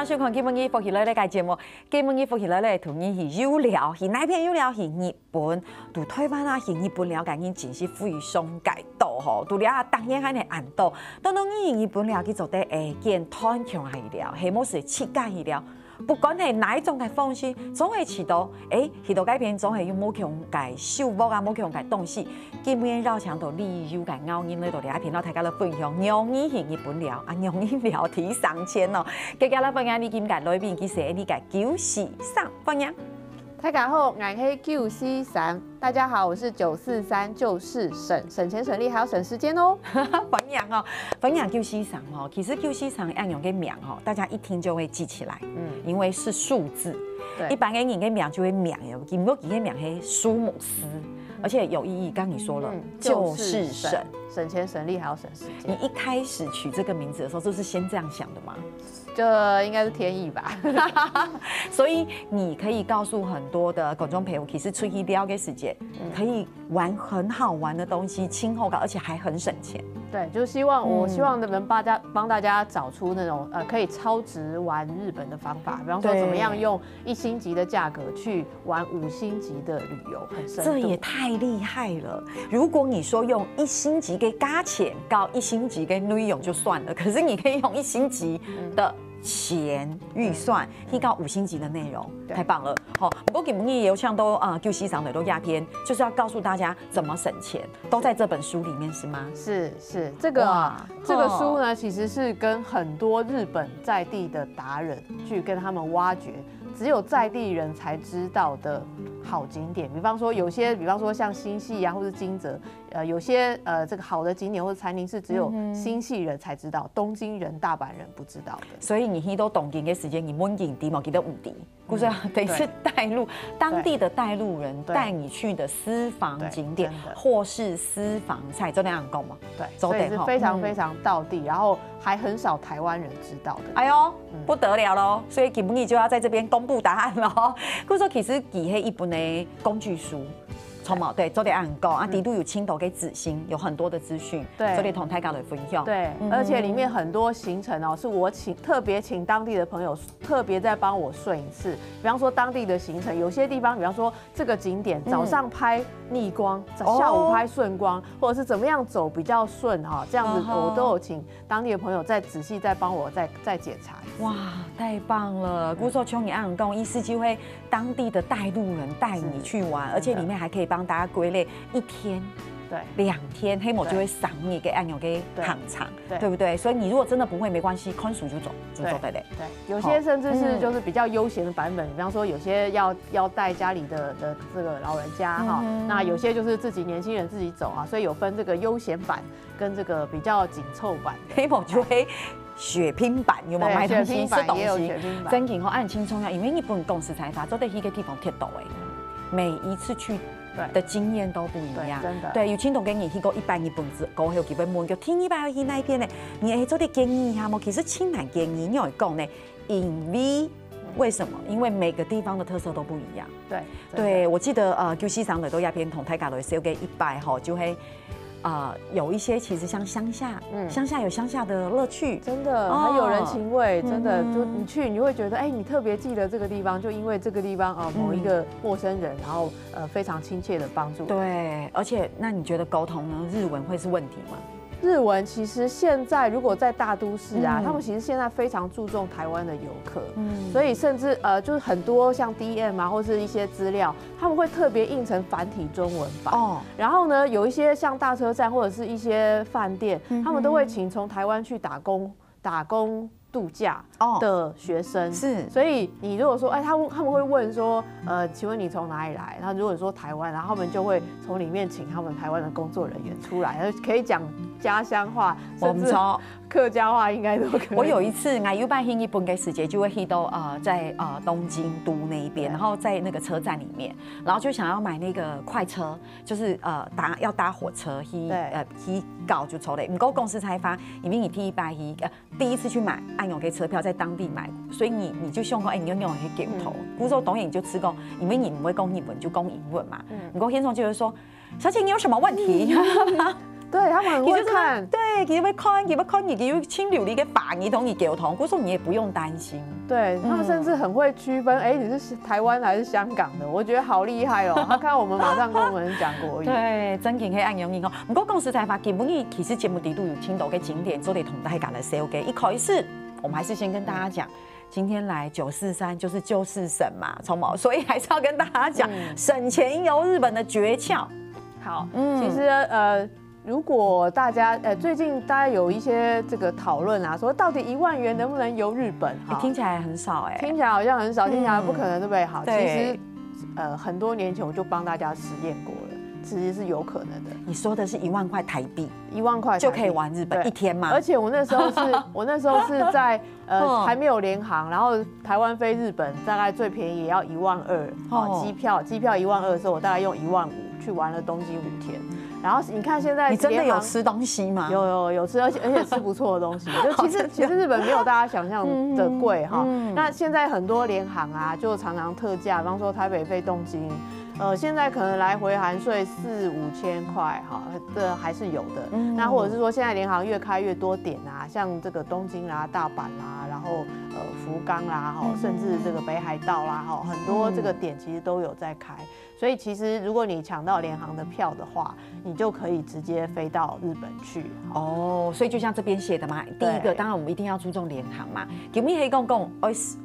收看基本語福氣類呢個節目，基本語福氣類咧同你係有聊，係哪片有聊係日本，對台灣啊係日本了解已經是非常解到吼，除了當然係按到，當當你日本了去做啲見團強係聊，係冇是設計係聊。不管係哪一種嘅方式，總係知道，去到改變總係要冇強嘅手握啊，冇強嘅東西，基本繞牆到你有嘅咬音咧，到嚟一片到大家嚟分享，讓你係日本聊，啊，讓你聊天上千哦。今日嚟分享你今日裏邊其實你嘅943分享。大家好，我是943。大家好，我是943，就是省錢省力，還要省時間哦。分享哦，分享943哦，其實943按用嘅名哦，大家一聽就會記起來，因為是數字。一般嘅人嘅名就會名嘅，如果佢嘅名係蘇姆斯，而且有意義。剛你說了，就是省錢省力，還要省時間。你一開始取這個名字的時候，就是先這樣想的嗎？這應該是天意吧。所以你可以告訴很多的觀眾朋友，其實出去了解世界，可以玩很好玩的東西，輕厚感，而且還很省錢。對，就是我希望能幫大家找出那種可以超值玩日本的方法，比方說怎麼樣用1星級的價格去玩5星級的旅遊，很深度。這也太厲害了！如果你說用1星級嘅價錢到1星級嘅內容就算了，可是你可以用1星級的錢預算提高5星級的內容，太棒了！好，不過基本也有像都943的都亞片，就是要告訴大家怎麼省錢，都在這本書裡面是嗎？是，這個書呢，其實是跟很多日本在地的達人去跟他們挖掘，只有在地人才知道的好景點。比方說有些，比方說像新潟啊，或是金澤，有些這個好的景點或者餐廳是只有新潟人才知道，東京人、大阪人不知道的。所以你去到東京的時間，你滿景地冇記得五地，故是等於是帶路當地的帶路人帶你去的私房景點，或是私房菜，真的要講嗎？對，所以是非常非常道地，然後還很少台灣人知道的。哎呦，不得了咯！所以基本你就要在這邊公布答案咯。故說其實佢係一本的工具書。對，做點按告啊，底都有青島給子星，有很多的資訊，對，做點同大家來分享。對，而且裡面很多行程哦，是我特別請當地的朋友特別再幫我順一次。比方說當地的行程，有些地方，比方說這個景點早上拍逆光，下午拍順光，或者是怎麼樣走比較順哈，這樣子我都有請當地的朋友再仔細再幫我再檢查。哇，太棒了！故說從你按告，意思就會當地的帶路人帶你去玩，而且裡面還可以幫大家歸類1天、對2天，黑某就會賞你給按鈕給行程，對不對？所以你如果真的不會，沒關係，寬屬就走對。對，有些甚至是就是比較悠閒的版本，比方說有些要帶家裡的這個老人家哈，那有些就是自己年輕人自己走啊，所以有分這個悠閒版跟這個比較緊湊版，黑某就會。血拼版有冇買東西？吃東西，真嘅，我按輕鬆要，因為日本公司財閥做得一個地方鐵道誒，每一次去的經驗都不一樣。真的，對，有青島跟你去過100日本子，過後基本問叫聽100去那一邊呢，你係做啲建議下冇？其實清南建議因為講呢，因為什麼？因為每個地方的特色都不一樣。對，我記得943的都亞片同大家來寫嘅100吼，就會。有一些其實像鄉下，鄉下有鄉下的樂趣，真的很有人情味，真的就你去你會覺得，你特別記得這個地方，就因為這個地方某一個陌生人，然後非常親切的幫助。對，而且那你覺得溝通呢？日文會是問題嗎？日文其實現在如果在大都市啊，他們其實現在非常注重台灣的遊客，所以甚至就是很多像 DM 啊，或是一些資料，他們會特別印成繁體中文版。然後呢，有一些像大車站或者是一些飯店，他們都會請從台灣去打工度假的学生，是，所以你如果说，他们会问说，请问你从哪里来？然后如果说台湾，然后他们就会从里面请他们台湾的工作人员出来，可以讲家乡话，甚至客家话应该都可以。我有一次我有办日本的时节，就会去到在东京都那一边，然后在那个车站里面，然后就想要买那个快车，就是要搭火车去搞就抽嘞。不过公司才发，因为你第一次去买按用给车票在当地买，所以你就想讲，你用去给头。古时候导演就吃讲，因为你不会讲日文，就讲英文嘛。不过先生就是说，小姐你有什么问题？对他们很会看，对，佢要看，你要清流你嘅法语同你沟通，古时候你也不用担心。对他们甚至很会区分，你是台湾还是香港的？我觉得好厉害哦！他看我们马上跟我们讲国语。对，真嘅係按用英語。不過講實在話，基本上其實節目底都有聽到嘅景點，都得同大家來 say OK。一開始，我們還是先跟大家講。今天來943就是救世神嘛，聰毛，所以還是要跟大家講省錢遊日本的訣竅。好，其實如果大家最近大家有一些这个讨论啊，说到底1万元能不能游日本？听起来很少听起来好像很少，听起来不可能，对不对？好，其实很多年前我就帮大家实验过了，其实是有可能的。你说的是1万块台币，1万块就可以玩日本1天吗？而且我那时候是在还没有联航，然后台湾飞日本大概最便宜也要12000，机票12000的时候，我大概用15000去玩了东京5天。然后你看现在你真的有吃东西吗？有吃，而且吃不错的东西。就其实日本没有大家想象的贵哈。那现在很多联航啊，就常常特价，比方说台北飞东京，现在可能来回含税4-5千块哈，这还是有的。那或者是说现在联航越开越多点啊，像这个东京啦、大阪啦，然后福冈啦，甚至这个北海道啦，很多这个点其实都有在开。所以其实如果你抢到联航的票的话，你就可以直接飞到日本去。哦，所以就像这边写的嘛，第一个当然我们一定要注重联航嘛，给我们可以讲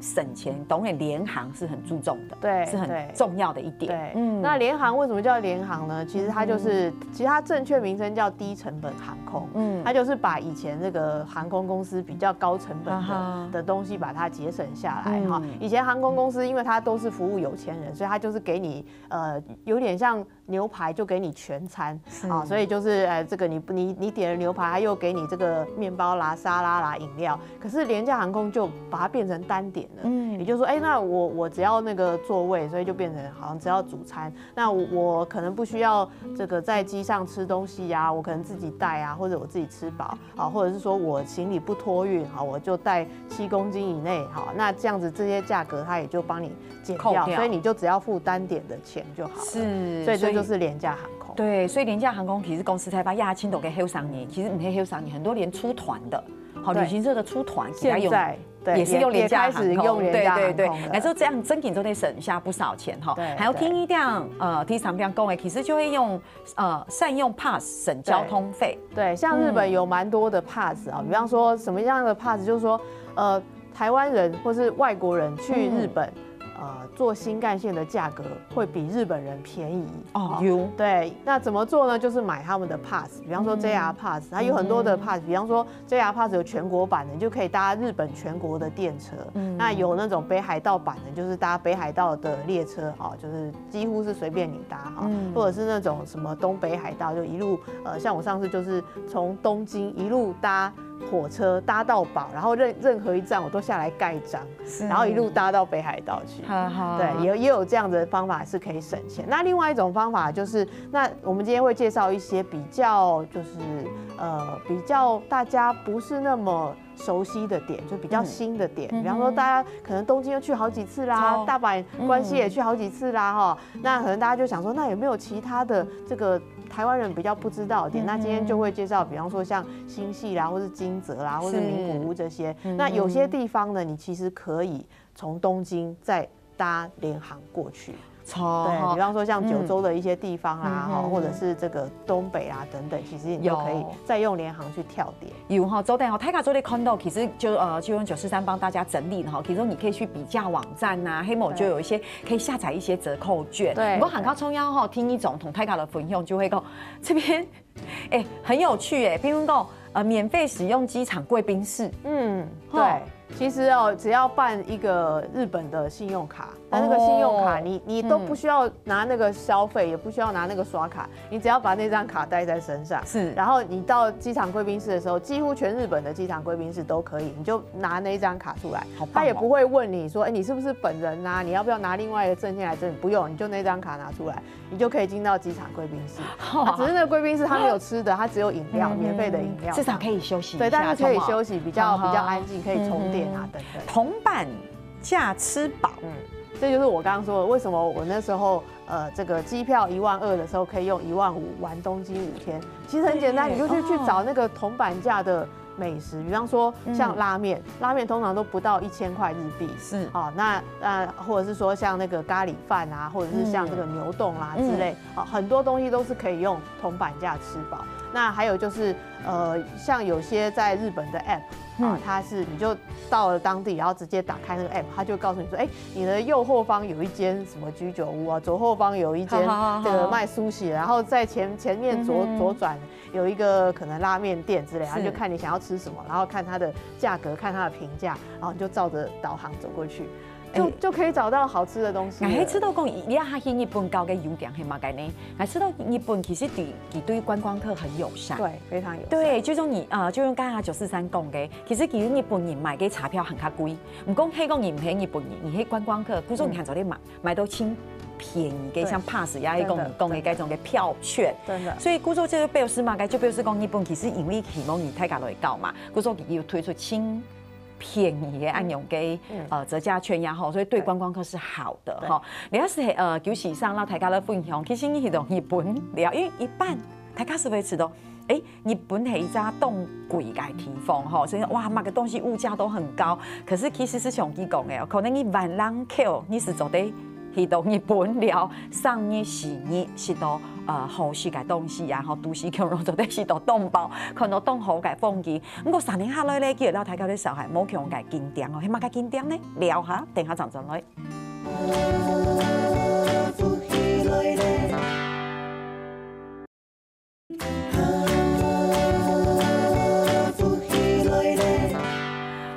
省钱，当然联航是很注重的，对，是很重要的一点。对，那联航为什么叫联航呢？其实它就是，其实它正确名称叫低成本航空，它就是把以前这个航空公司比较高成本的东西把它节省下来哈。以前航空公司因为它都是服务有钱人，所以它就是给你有点像牛排就给你全餐啊，所以就是这个你点了牛排，它又给你这个面包啦、沙拉啦、饮料。可是廉价航空就把它变成单点了，也就是说，那我只要那个座位，所以就变成好像只要主餐。那我可能不需要这个在机上吃东西啊，我可能自己带啊，或者我自己吃饱啊，或者是说我行李不托运好，我就带7公斤以内好，那这样子这些价格它也就帮你减掉，所以你就只要付单点的钱就好了。是，所以这就是廉价航空。对，所以廉价航空其实公司才把亚青都给后上年，其实不是后上年，很多连出团的，好旅行社的出团，现在也是用廉价航空，对，然后这样真品都得省下不少钱哈。还有听一点听上边讲的，其实就会用善用 pass 省交通费。对，像日本有蛮多的 pass 啊，比方说什么样的 pass，就是说台湾人或是外国人去日本。坐新干线的价格会比日本人便宜哦。对，那怎么做呢？就是买他们的 pass， 比方说 JR Pass， 它有很多的 pass， 比方说 JR Pass 有全国版的，你就可以搭日本全国的电车。那有那种北海道版的，就是搭北海道的列车啊，就是几乎是随便你搭哈，或者是那种什么东北海道，就一路像我上次就是从东京一路搭火车搭到饱，然后任何一站我都下来盖章，然后一路搭到北海道去。对，也有这样的方法是可以省钱。那另外一种方法就是，那我们今天会介绍一些比较比较大家不是那么熟悉的点，就比较新的点。比方说，大家可能东京又去好几次啦，大阪关西也去好几次啦，哈。那可能大家就想说，那有没有其他的这个台湾人比较不知道的点？那今天就会介绍，比方说像新系啦，或是金泽啦，或是名古屋这些。那有些地方呢，你其实可以从东京再搭联航过去。对，比方说像九州的一些地方啦，或者是这个东北啊等等，其实你就可以再用联航去跳点。有哈，昨天泰卡昨天看到，其实就用943帮大家整理哈，其实你可以去比价网站呐，黑某就有一些可以下载一些折扣券。对，不过喊高冲腰哈，听一种同泰卡的分享就会讲这边很有趣哎，比如讲免费使用机场贵宾室。对。其实哦，只要办一个日本的信用卡，那那个信用卡你都不需要拿那个消费，也不需要拿那个刷卡，你只要把那张卡带在身上，是，然后你到机场贵宾室的时候，几乎全日本的机场贵宾室都可以，你就拿那一张卡出来，他也不会问你说，哎，你是不是本人啊？你要不要拿另外一个证件来证明？不用，你就那张卡拿出来，你就可以进到机场贵宾室。只是那个贵宾室它没有吃的，它只有饮料，免费的饮料，至少可以休息一下，对，但是可以休息，比较安静，可以充电啊等等。铜板价吃饱，这就是我刚刚说的，为什么我那时候这个机票12000的时候可以用15000玩东京5天。其实很简单，你就去找那个铜板价的美食，比方说像拉面，拉面通常都不到1000块日币，是哦，那或者是说像那个咖喱饭啊，或者是像这个牛冻啦之类，很多东西都是可以用铜板价吃饱。那还有就是像有些在日本的 app。它是你就到了当地，然后直接打开那个 app， 它就告诉你说，哎，你的右后方有一间什么居酒屋啊，左后方有一间这个卖苏喜，然后在前面左转有一个可能拉面店之类，然后就看你想要吃什么，然后看它的价格，看它的评价，然后你就照着导航走过去。就可以找到好吃的东西。我知道讲，你啊去日本搞个优点系嘛？个呢？我知道日本其实对观光客很友善，对，非常友善。对，就像就用刚才943讲的，其实日本人买嘅茶票很较贵，唔讲迄讲唔係日本人，而係觀光客，古種看做你買到輕便宜嘅，像 pass 呀，講嘅嗰種嘅票券，真的。所以古種就表示嘛，就表示講日本其實因為希望你大家來搞嘛，古種要推出輕便宜嘅按用嘅折價券呀，所以對觀光客是好的哈。你要是就是上讓大家來分享，其實你同日本聊，因為一般大家是會知道。日本係一家凍貴嘅地方，所以哇，買個東西物價都很高。可是其實是像佢講嘅，可能你萬人口你是做得去到日本了，上日時日是到好食嘅東西啊，都市強容做得是到凍包，看到凍好嘅風景。不過3年下來咧，叫到大家啲小孩冇強嘅景點哦，係乜嘅景點呢？聊下，等下陣來。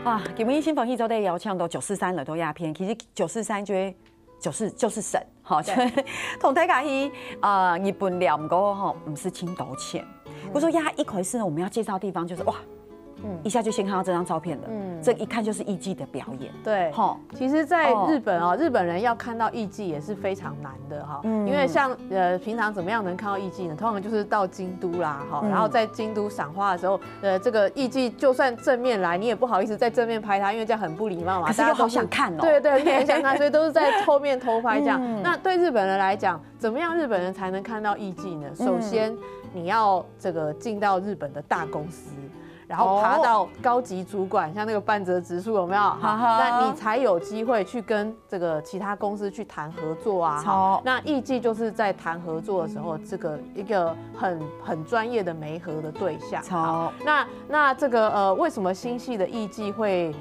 哇！今日新朋友都得邀請到943來到鴉片，其實943就是神，同大家去日本聊唔過唔是輕多錢。我說一開始呢，我們要介紹的地方就是哇。一下就先看到這張照片了，這一看就是藝伎的表演。對，其實，在日本日本人要看到藝伎也是非常難的哈，因為像平常怎麼樣能看到藝伎呢？通常就是到京都啦，然後在京都賞花的時候，這個藝伎就算正面來，你也不好意思在正面拍它，因為這樣很不禮貌嘛。可是又好想看哦。對，你很想看，所以都是在後面偷拍這樣。那對日本人來講，怎麼樣日本人才能看到藝伎呢？首先，你要這個進到日本的大公司。然後爬到高級主管，像那個半澤直樹有沒有？那你才有機會去跟這個其他公司去談合作啊。那藝伎就是在談合作的時候，這個一個很專業的媒合的對象。那這個為什麼新潟的藝伎會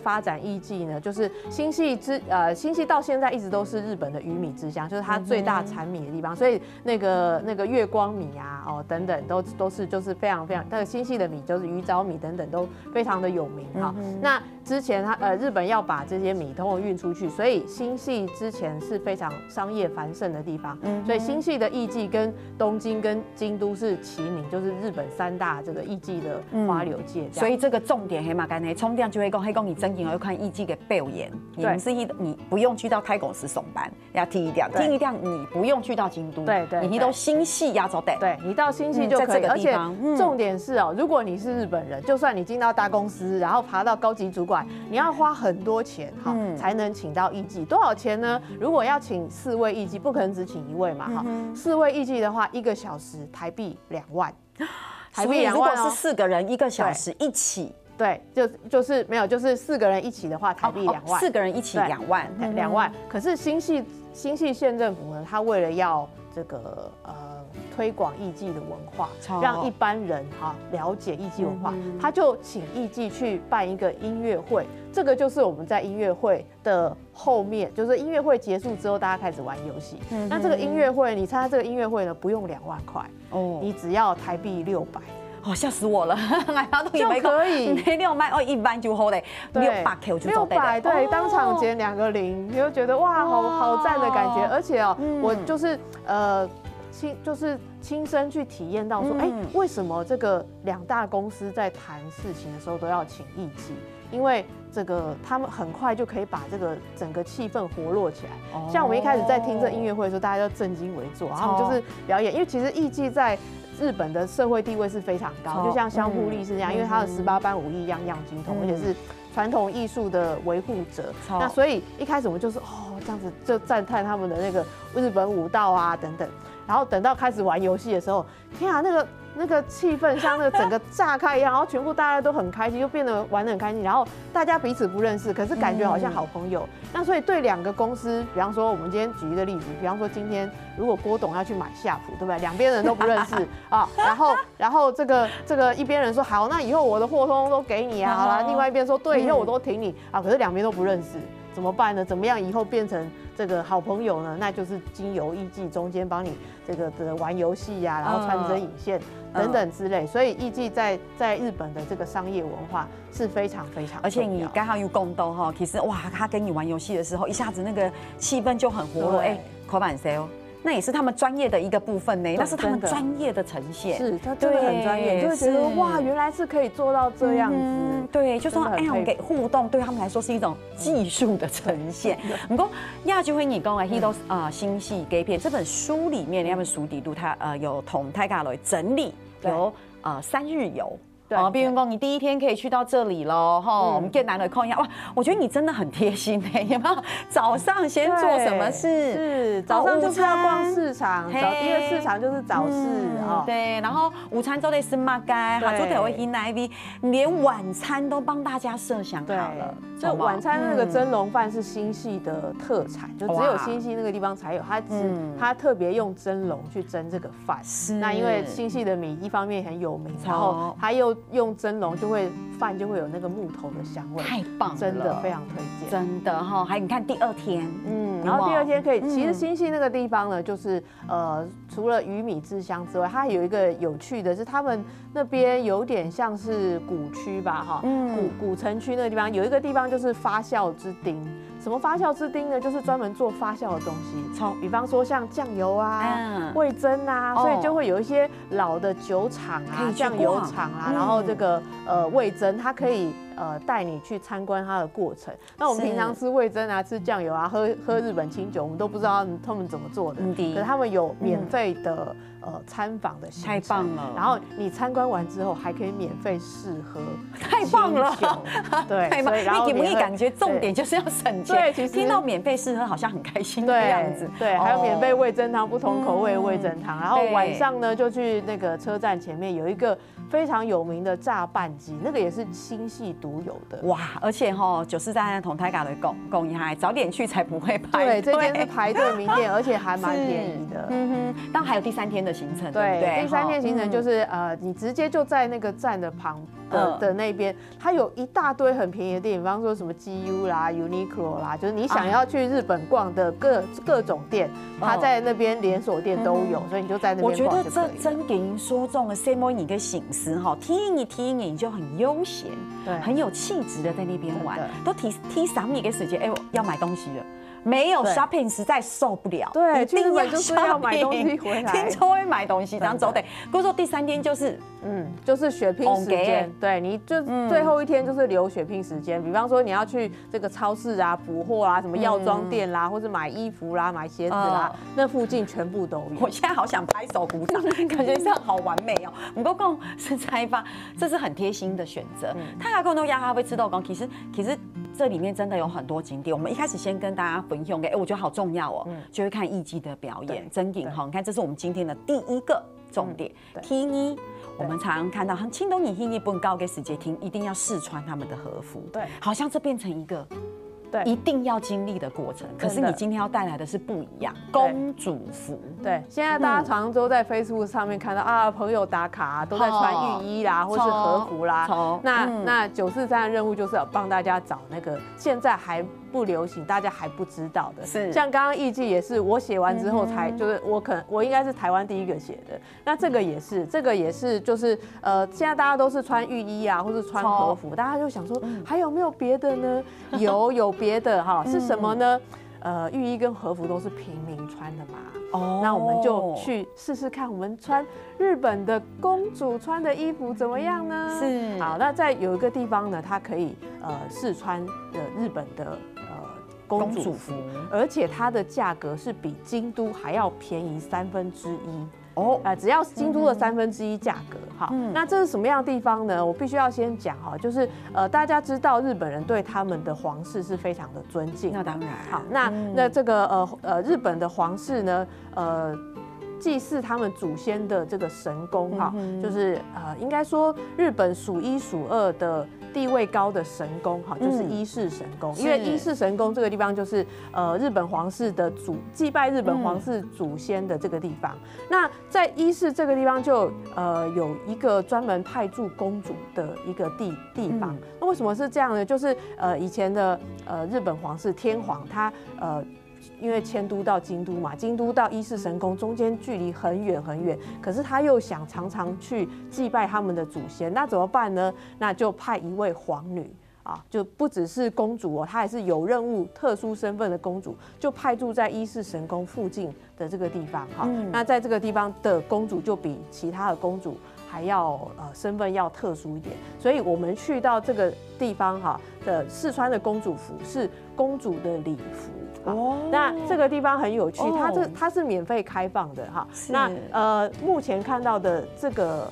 發展藝伎呢？就是新潟到現在一直都是日本的魚米之鄉，就是它最大產米的地方，所以那個月光米啊，等等都是就是非常非常，那個新潟的米就是魚沼米等等都非常的有名哈。那之前日本要把這些米通通運出去，所以新潟之前是非常商業繁盛的地方。所以新潟的藝伎跟東京跟京都是齊名，就是日本3大這個藝伎的花柳界。所以這個重點係嘛？剛才重點就會講你真正要看藝伎的表演，你不用去到泰公司上班，要第一點，你不用去到京都，你到新潟要走的，對，你到新潟就可以。而且重點是如果你是日本人，就算你進到大公司，然後爬到高級主管，你要花很多錢才能請到藝伎。多少錢呢？如果要請4位藝伎，不可能只請1位嘛，4位藝伎的話，1個小時台幣2萬。所以如果是4個人1個小時一起，對，就是沒有，就是4個人一起的話，台幣2萬。4個人一起2萬，2萬。可是新潟縣政府呢，他為了要這個推廣藝伎的文化，讓一般人了解藝伎文化，他就請藝伎去辦一個音樂會。這個就是我們在音樂會的後面，就是音樂會結束之後，大家開始玩遊戲。那這個音樂會，你參加這個音樂會呢，不用2萬塊，你只要台幣600。哦，吓死我了！就可以6万哦，1万就好嘞，600K 我就走600，对，当场减2个0，你就觉得哇，好赞的感觉。而且哦，我就是亲身去体验到说，为什么这个2大公司在谈事情的时候都要请艺妓？因为这个他们很快就可以把这个整个气氛活络起来。像我们一开始在听这音乐会的时候，大家就正襟危坐，然后我们就是表演，因为其实艺妓在日本的社会地位是非常高，就像香布丽是这样，因为他的18般武艺样样精通，而且是传统艺术的维护者。那所以一开始我们就是这样子就赞叹他们的那个日本舞蹈啊等等，然后等到开始玩游戏的时候，天啊，那个气氛像那个整个炸开一样，然后全部大家都很开心，就变得玩得很开心，然后大家彼此不认识，可是感觉好像好朋友。那所以对2个公司，比方说我们今天举一个例子，比方说今天如果郭董要去买夏普，对不对？两边人都不认识啊，然后这个一边人说好，那以后我的货通通都给你啊，好啦，另外一边说对，以后我都挺你啊，可是两边都不认识，怎么办呢？怎么样以后变成这个好朋友呢？那就是经由艺妓中间帮你这个玩游戏呀，然后穿针引线等等之类。所以艺妓在日本的这个商业文化是非常非常重要。而且你刚好有共斗哈，其实哇，他跟你玩游戏的时候，一下子那个气氛就很活络。口板 sale。那也是他们专业的一个部分呢，那是他们专业的呈现，是他真的很专业，就会觉得哇，原来是可以做到这样子。对，就说我们给互动，对他们来说是一种技术的呈现。不过亚洲会你讲的《Hito》新戏改片这本书里面，他们书底录它有同泰嘎来整理，有3日游。哦，比如说你第一天可以去到这里喽，我们更难得看一下哇！我觉得你真的很贴心哎，有没有？早上先做什么事？是早上就是要逛市场，第一个市场就是早市哦。对，然后午餐做的是马盖，哈，做的会去哪一连晚餐都帮大家设想好了。就晚餐那个蒸笼饭是新系的特产，就只有新系那个地方才有，它特别用蒸笼去蒸这个饭。那因为新系的米一方面很有名，然后它又用蒸笼饭就会有那个木头的香味，太棒了，真的非常推荐，真的哈。还你看第2天，然后第2天可以，其实新系那个地方呢，就是除了鱼米制香之外，它有一个有趣的是，他们那边有点像是古区吧，哈，古城区那个地方有一个地方就是发酵之丁。什么发酵之丁呢？就是专门做发酵的东西，比方说像酱油啊、味噌啊，所以就会有一些老的酒厂啊、酱油厂啊，然后这个味噌，它可以带你去参观它的过程。那我们平常吃味噌啊、吃酱油啊、喝日本清酒，我们都不知道他们怎么做的，可是他们有免费的参访的行程，太棒了。然后你参观完之后还可以免费试喝，太棒了，对，太棒。你给不给感觉重点就是要省钱？对，其实听到免费试喝好像很开心的样子。对，还有免费味噌汤，不同口味的味噌汤。然后晚上呢，就去那个车站前面有一个非常有名的炸半鸡，那个也是新系独有的。哇，而且94站同台港的供应还早点去才不会排队。对，这间是排队名店，而且还蛮便宜的。当然还有第3天的行程，对不对？第3天行程就是你直接就在那个站的旁的那边，它有一大堆很便宜的店，比方说什么 GU 啦、Uniqlo 啦，就是你想要去日本逛的各种店，它在那边连锁店都有，所以你就在那边逛就可以了。我觉得这真给您说中了 ，CMO 你个醒思哈，听你就很悠闲，对，很有气质的在那边玩，都提赏你一个时间，要买东西了。没有 shopping 实在受不了，对，去日本就是要买东西回来，听说会买东西，这样走得。不过说第3天就是，就是血拼时间，对，你就最后一天就是留血拼时间。比方说你要去这个超市啊补货啊，什么药妆店啦，或者买衣服啦、买鞋子啦，那附近全部都有。我现在好想拍手鼓掌，感觉这样好完美哦。不过讲是采访，这是很贴心的选择。他还跟我压哈会吃豆干，其实这里面真的有很多景点。我们一开始先跟大家分享我觉得好重要哦，就会看艺妓的表演，真景哈。你看，这是我们今天的第1个重点。第1，我们常常看到很青东你日本高给世界厅一定要试穿他们的和服，对，好像这变成一个。一定要经历的过程，可是你今天要带来的是不一样，公主服。对，现在大家常常都在 Facebook 上面看到朋友打卡都在穿浴衣啦，或是和服啦。那943的任务就是要帮大家找那个现在还不流行，大家还不知道的。是像刚刚艺伎也是我写完之后才，就是我应该是台湾第一个写的。那这个也是，就是现在大家都是穿浴衣啊，或是穿和服，大家就想说还有没有别的呢？有别的哈，是什么呢？浴衣跟和服都是平民穿的嘛。哦，那我们就去试试看，我们穿日本的公主穿的衣服怎么样呢？是。好，那在有一个地方呢，它可以试穿日本的公主服，而且它的价格是比京都还要便宜1/3。哦，只要京都的1/3价格。好，那这是什么样的地方呢？我必须要先讲哈，就是大家知道日本人对他们的皇室是非常的尊敬。那当然。好，那这个日本的皇室呢，祭祀他们祖先的这个神宫哈，就是应该说日本数1数2的地位高的神宫哈，就是伊势神宫。因为伊势神宫这个地方就是日本皇室的祭拜日本皇室祖先的这个地方。那在伊势这个地方就有一个专门派驻公主的一个地方。那为什么是这样呢？就是以前的日本皇室天皇他因为迁都到京都嘛，京都到伊势神宫中间距离很远很远，可是他又想常常去祭拜他们的祖先，那怎么办呢？那就派一位皇女啊，就不只是公主哦，她还是有任务、特殊身份的公主，就派驻在伊势神宫附近的这个地方哈。那在这个地方的公主就比其他的公主还要身份要特殊一点，所以我们去到这个地方哈的试穿的公主服是公主的礼服。哦，那这个地方很有趣，它是免费开放的哈。那目前看到的这个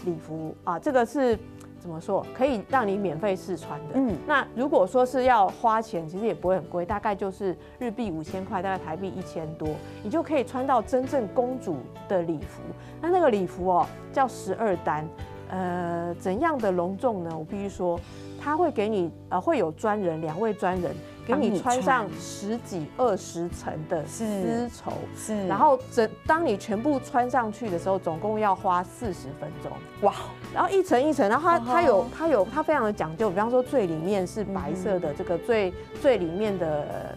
礼服啊，这个是怎么说？可以让你免费试穿的。那如果说是要花钱，其实也不会很贵，大概就是日币5000块，大概台币1000多，你就可以穿到真正公主的礼服。那个礼服哦叫12单，怎样的隆重呢？我必须说，他会给你会有专人2位专人。给你穿上10几20层的丝绸，是，然后当你全部穿上去的时候，总共要花40分钟。哇！然后一层一层，然后它非常的讲究，比方说最里面是白色的这个最里面的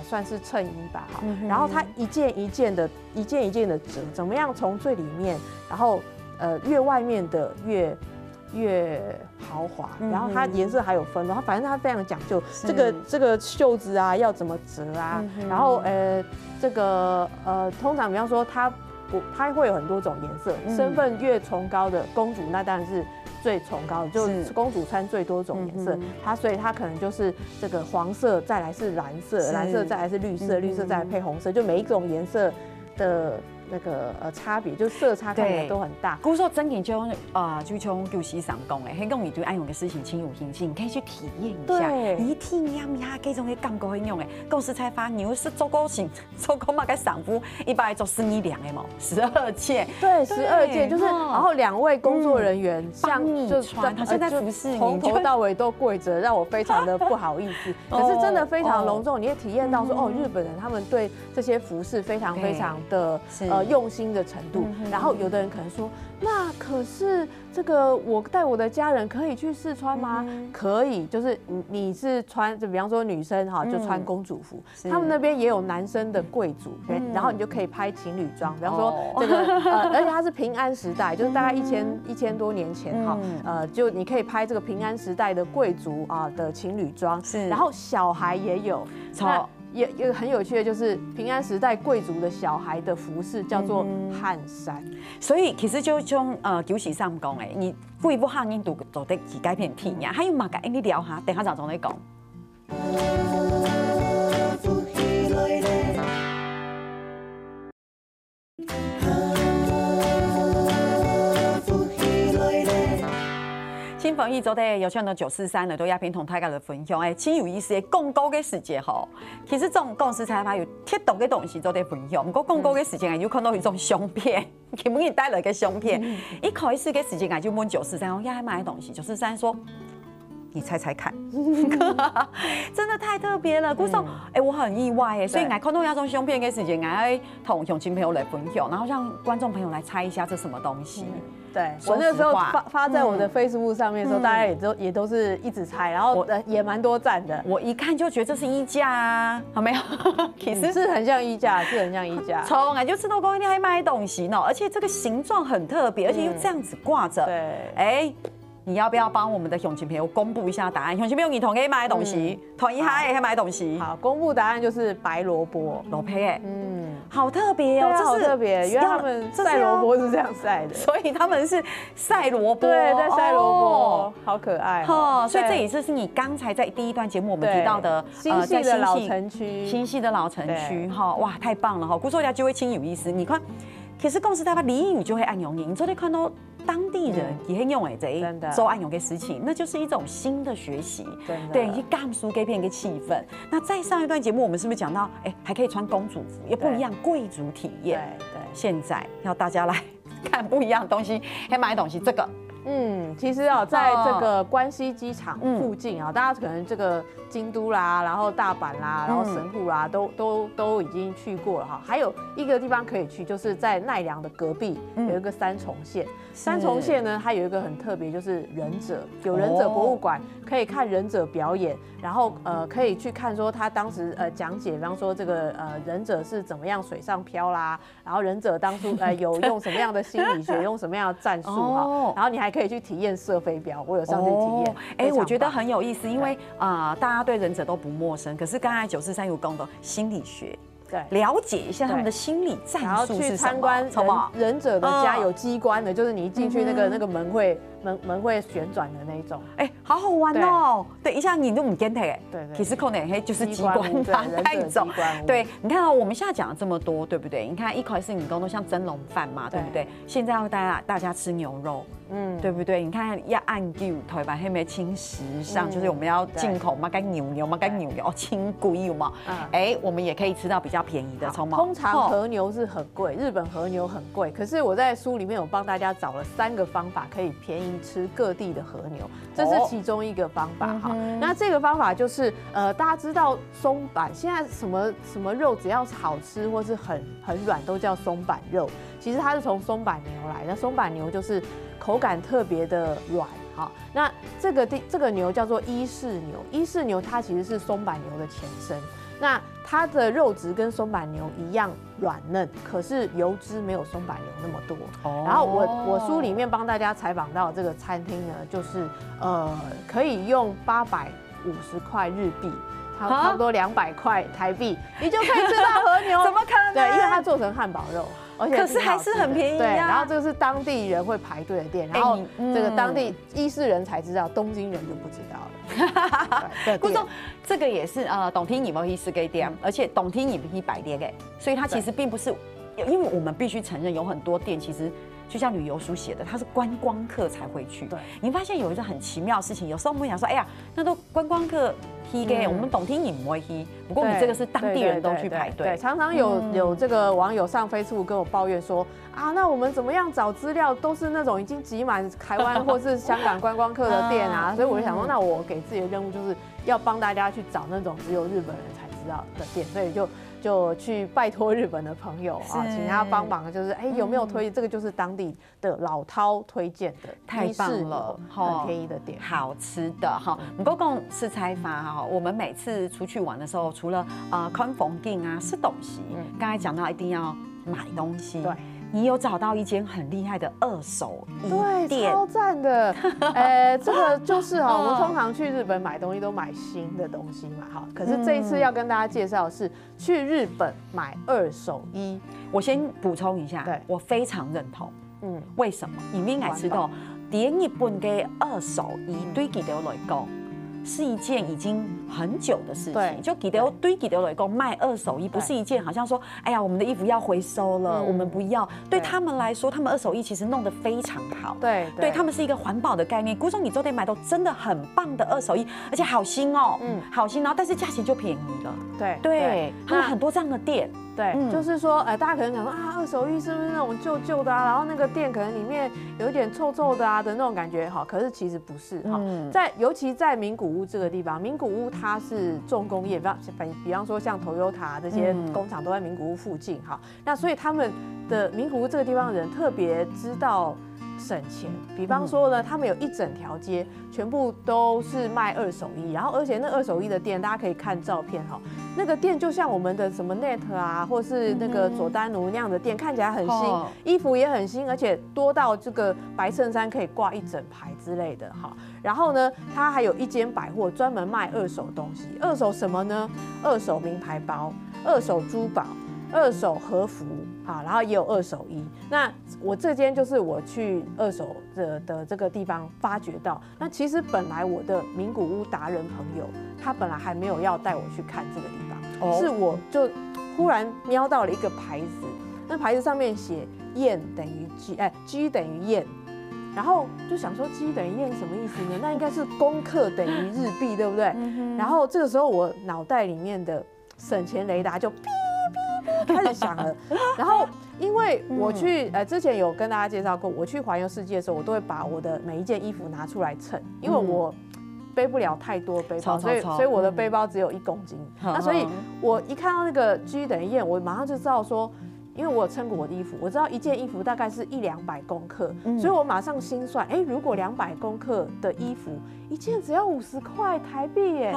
算是衬衣吧，哈，然后它一件一件的折，怎么样从最里面，然后越外面的越豪华，然后它颜色还有分，然后反正它非常讲究，这个袖子啊要怎么折啊，然后这个通常比方说它会有很多种颜色，身份越崇高的公主那当然是最崇高的，就是公主穿最多种颜色，所以它可能就是这个黄色，再来是蓝色，蓝色再来是绿色，绿色再来配红色，就每一种颜色的那个差别，就色差看起来都很大。古时候真研究就像就是上讲的，很容易对爱用的事情情有兴趣，你可以去体验一下。你体验一下这种的感觉很用的。公司才发牛是做过嘛个上夫，一般来做生意量的嘛，12件。对，12件就是，然后2位工作人员帮你穿，他现在服侍你，从头到尾都跪着，让我非常的不好意思。可是真的非常隆重，你也体验到说日本人他们对这些服饰非常非常的用心的程度，然后有的人可能说，那可是这个我带我的家人可以去试穿吗？可以，就是你是穿，就比方说女生哈，就穿公主服，他们那边也有男生的贵族，然后你就可以拍情侣装，比方说这个而且它是平安时代，就是大概1000多年前哈，就你可以拍这个平安时代的贵族的情侣装，然后小孩也有。也很有趣的，就是平安时代贵族的小孩的服饰叫做汗衫，所以其实就像90上讲的，你贵不汉印度做得去改变体验，还有嘛个，你聊下，等下再再讲。新防疫做的有像到943了，都鸦片同大家的分享，真有意思的广告的世界吼。其实这种公司才发有贴毒的东西做的分享，不过广告的时间有看到一种相片，给我给带来个相片。一开始的时间就问943，我也买东西，943说你猜猜看，真的太特别了。故说，我很意外耶，所以我看到亚种相片的时间，我同乡亲朋友来分享，然后让观众朋友来猜一下这什么东西。对，我那时候发在我的 Facebook 上面的时候，大家也都是一直猜，然后也蛮多赞的。我一看就觉得这是衣架啊，好没有？其实是很像衣架，是很像衣架。从来就吃到公你还买东西呢，而且这个形状很特别，而且又这样子挂着。对，你要不要帮我们的乡亲朋友公布一下答案？乡亲朋友，你同意买东西，同意还也买东西。好，公布答案就是白萝卜，萝卜好特别哦，这好特别，因为他们晒萝卜是这样晒的，所以他们是晒萝卜，对，在晒萝卜，好可爱哦。所以这也是你刚才在第一段节目我们提到的新系的老城区，新系的老城区哈，哇，太棒了哈！故作家就会亲有意思，你看，其实公司台湾俚语就会按用你昨天看到。当地人也很用做按用的事情，那就是一种新的学习，对，去感受改变一个气氛。那在上一段节目，我们是不是讲到，还可以穿公主服，也不一样，贵族体验。对，现在要大家来看不一样的东西，还买东西，这个。其实在这个关西机场附近大家可能这个京都啦，然后大阪啦，然后神户啦，都已经去过了哈。还有一个地方可以去，就是在奈良的隔壁有一个三重县。三重县呢，它有一个很特别，就是忍者，有忍者博物馆，可以看忍者表演，然后可以去看说他当时讲解，比方说这个忍者是怎么样水上漂啦，然后忍者当初有用什么样的心理学，用什么样的战术哈，然后你还可以去体验射飞镖，我有上去体验。我觉得很有意思，因为大家对忍者都不陌生，可是刚才943有讲到心理学。了解一下他们的心理战术是什么？然后去参观忍者的家有机关的，就是你一进去那个门会旋转的那一种。好好玩哦！对，一下你都不见它对，其实可能就是机关吧那一种。对，你看我们现在讲了这么多，对不对？你看一开始你讲都像蒸笼饭嘛，对不对？现在要大家吃牛肉。对不对？你看要按旧台湾黑莓轻时尚，就是我们要进口嘛，跟牛嘛，跟牛轻贵嘛。我们也可以吃到比较便宜的，通常和牛是很贵，日本和牛很贵。可是我在书里面有帮大家找了3个方法，可以便宜吃各地的和牛，这是其中一个方法哈。那这个方法就是大家知道松板，现在什么肉只要好吃或是很软都叫松板肉，其实它是从松板牛来的。松板牛就是口感特别的软，那这个牛叫做伊势牛，伊势牛它其实是松板牛的前身，那它的肉质跟松板牛一样软嫩，可是油脂没有松板牛那么多。然后我书里面帮大家采访到这个餐厅呢，就是可以用850块日币。差不多200块台币，你就可以吃到和牛。怎么可能？对，因为它做成汉堡肉，而且可是还是很便宜。对，然后这个是当地人会排队的店，然后这个当地伊势人才知道，东京人就不知道了。顾总，这个也是懂听你们意思给店，而且懂听你们一百店哎，所以它其实并不是，因为我们必须承认有很多店其实。就像旅游书写的，它是观光客才会去。对，你发现有一个很奇妙的事情，有时候我们想说，哎呀，那都观光客去给，我们懂听你不会去。不过你这个是当地人都去排队。对，常常有这个网友上 Facebook 跟我抱怨说，那我们怎么样找资料，都是那种已经挤满台湾或是香港观光客的店啊。所以我就想说，那我给自己的任务就是要帮大家去找那种只有日本人才知道的店，所以就去拜托日本的朋友请他帮忙，就是有没有推这个就是当地的老饕推荐的，太棒了，很便宜的店，好吃的哈。不过讲吃菜法哈，我们每次出去玩的时候，除了看风景啊、吃东西，刚才讲到一定要买东西，对。你有找到一间很厉害的2手衣店，对，超赞的。这个就是我们通常去日本买东西都买新的东西嘛，可是这一次要跟大家介绍的是去日本买2手衣。我先补充一下，我非常认同。为什么？因为我知道，在日本的2手衣对佢哋来讲。是一件已经很久的事情，就对记得来讲卖2手衣不是一件好像说，哎呀，我们的衣服要回收了，我们不要。对他们来说，他们2手衣其实弄得非常好，对他们是一个环保的概念。估计你昨天买到真的很棒的2手衣，而且好新哦，好新，然后但是价钱就便宜了，对，他们很多这样的店。对，就是说，大家可能想说啊，二手衣是不是那种旧旧的啊？然后那个店可能里面有一点臭臭的啊的那种感觉，哈，可是其实不是哈。尤其在名古屋这个地方，名古屋它是重工业，比方说像 Toyota 这些工厂都在名古屋附近哈。那所以他们的名古屋这个地方的人特别知道省钱，比方说呢，他们有一整条街全部都是卖二手衣，然后而且那二手衣的店，大家可以看照片哈，那个店就像我们的什么 Net 啊，或是那个佐丹奴那样的店，看起来很新，衣服也很新，而且多到这个白衬衫可以挂一整排之类的哈。然后呢，它还有一间百货专门卖二手东西，二手什么呢？二手名牌包、二手珠宝、二手和服。好，然后也有二手衣。那我这间就是我去二手的这个地方发掘到。那其实本来我的名古屋达人朋友，他本来还没有要带我去看这个地方，是我就忽然瞄到了一个牌子，那牌子上面写yen等于 G 等于yen，然后就想说 G 等于yen什么意思呢？那应该是公克等于日币，对不对？然后这个时候我脑袋里面的省钱雷达就开始响了，然后因为我去之前有跟大家介绍过，我去环游世界的时候，我都会把我的每一件衣服拿出来称，因为我背不了太多背包，所以我的背包只有1公斤。那所以我一看到那个 G 等于yen，我马上就知道说，因为我有称过我的衣服，我知道一件衣服大概是100-200公克，所以我马上心算，如果200公克的衣服一件只要50块台币耶，天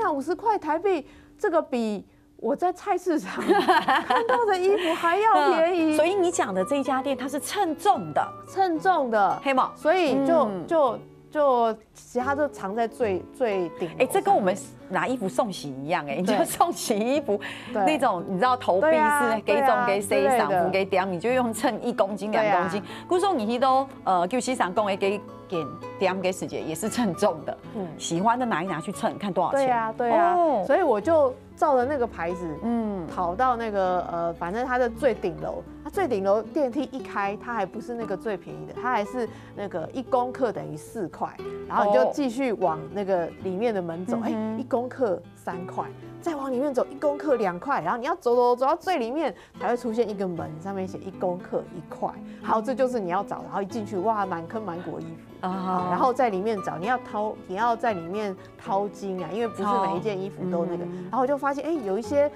啊，50块台币，这个比我在菜市场看到的衣服还要便宜。所以你讲的这一家店，它是称重的，黑吗？所以就其他都藏在最顶。这跟我们拿衣服送洗一样，你就送洗衣服那种，你知道投币是给总给 C 赏付给点，你就用称1公斤2公斤。古时候你都就西赏公给点给时间也是称重的，喜欢的拿一拿去称，看多少钱。对啊，所以我就照着那个牌子，跑到那个反正它的最顶楼，它最顶楼电梯一开，它还不是那个最便宜的，它还是那个1公克等于4块，然后你就继续往那个里面的门走，1公克3块，再往里面走1公克2块，然后你要走到最里面才会出现一个门，上面写1公克1块。好，这就是你要找，然后一进去，哇，满坑满谷的衣服。然后在里面找，你要在里面掏金啊，因为不是每一件衣服都那个。然后我就发现，有一些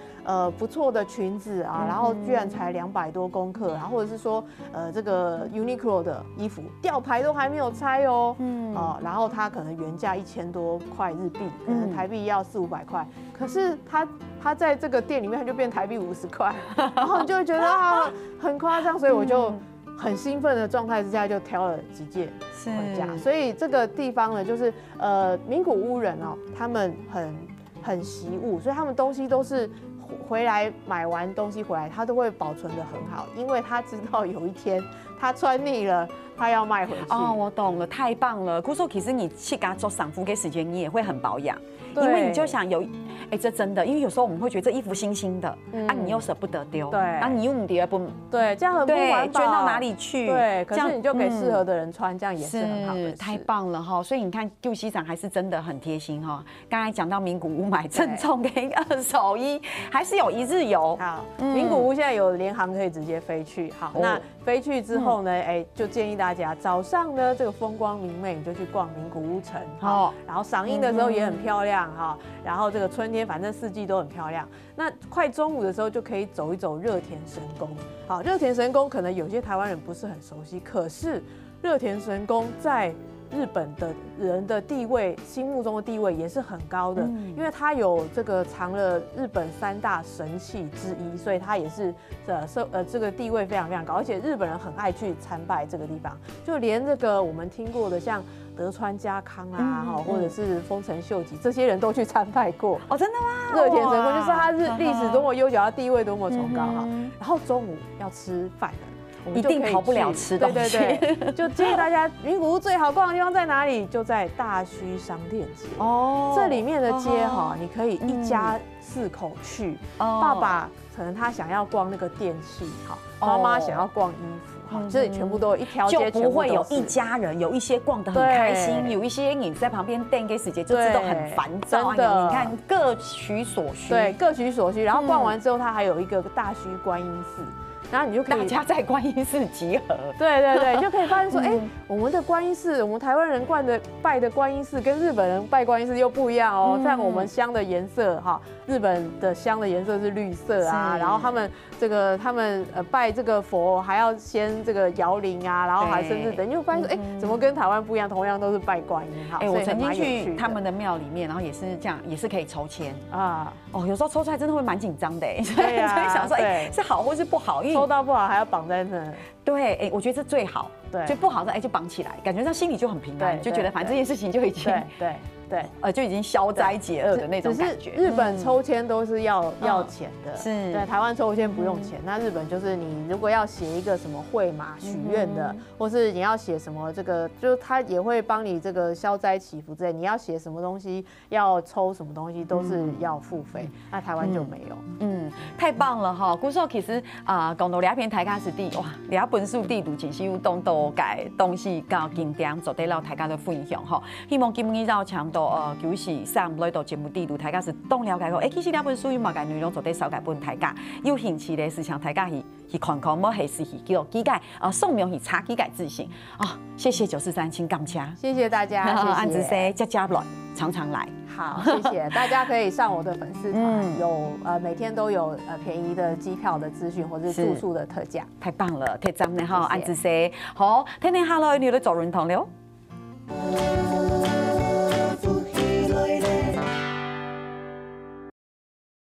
不错的裙子啊，然后居然才200多公克，然后或者是说这个 Uniqlo 的衣服吊牌都还没有拆哦，然后它可能原价1000多块日币，可能台币要400-500块，可是它在这个店里面它就变台币50块，然后你就会觉得很夸张，所以我就很兴奋的状态之下就挑了几件回家。所以这个地方呢，就是名古屋人他们很习物，所以他们东西都是回来买完东西回来，他都会保存得很好，因为他知道有一天他穿腻了，他要卖回去。我懂了，太棒了。姑说，其实你去给他做赏付给时间，你也会很保养。因为你就想这真的，因为有时候我们会觉得这衣服新新的，你又舍不得丢，对，你又不对，这样很不环保，捐到哪里去？对，可是你就给适合的人穿，这样也是很好的事。太棒了哈！所以你看，旧西长还是真的很贴心哈。刚才讲到名古屋买正宗给二手衣，还是有1日游。好，名古屋现在有联航可以直接飞去。好，那飞去之后呢，就建议大家早上呢，这个风光明媚，你就去逛名古屋城。好，然后赏樱的时候也很漂亮。然后这个春天反正4季都很漂亮。那快中午的时候就可以走一走热田神宫。好，热田神宫可能有些台湾人不是很熟悉，可是热田神宫在日本的人的地位，心目中的地位也是很高的，因为它有这个藏了日本3大神器之一，所以它也是这个地位非常非常高，而且日本人很爱去参拜这个地方，就连这个我们听过的像德川家康啊，或者是丰臣秀吉，这些人都去参拜过。真的吗？热田神宫就是它历史多么悠久，它地位多么崇高哈。然后中午要吃饭了。我们就可以一定逃不了吃东西。对，就建议大家名古屋最好逛的地方在哪里？就在大须商店街。哦，这里面的街哈，你可以一家4口去，爸爸可能他想要逛那个电器，好，妈妈想要逛衣服。这里全部都有一条街，就不会有一家人有一些逛得很开心，有一些你在旁边等给时间，就知道很烦躁。真的，你看各取所需，对，各取所需。然后逛完之后，它还有一个大须观音寺。然后你就可以大家在观音寺集合，对，就可以发现说，哎，我们的观音寺，我们台湾人拜的观音寺跟日本人拜观音寺又不一样哦。像我们香的颜色哈，日本的香的颜色是绿色啊，然后他们拜这个佛还要先这个摇铃啊，然后还甚至等，你就发现说，哎，怎么跟台湾不一样？同样都是拜观音哈。哎，我曾经去他们的庙里面，然后也是这样，也是可以抽签啊。哦，有时候抽出来真的会蛮紧张的，所以想说，哎，是好或是不好？因为抽到不好还要绑在那。对，哎，我觉得这最好。对，就不好的哎就绑起来，感觉上心里就很平安，就觉得反正这件事情就已经对，就已经消灾解厄的那种感觉。日本抽签都是要钱的，是对，台湾抽签不用钱。那日本就是你如果要写一个什么会码许愿的，或是你要写什么这个，就是他也会帮你这个消灾祈福之类。你要写什么东西，要抽什么东西，都是要付费。那台湾就没有。太棒了哈！古时候其实讲到两篇台家是地哇，两本书地图真是有当多改东西到经典，做得了大家的分享哈。希望今日绕强度就是上来到节目地图，大家是当了解过。其实两本书有嘛个内容做得少改本大家有兴趣的是像大家去看看，莫还是去叫几解宋明去查几解自信谢谢943，请感谢，谢谢大家，安子说加来，常常来。好，谢谢大家，可以上我的粉丝团，有每天都有便宜的机票的资讯或者是住宿的特价，太棒了，太赞了哈！安子说好，天天下来你来做认同了。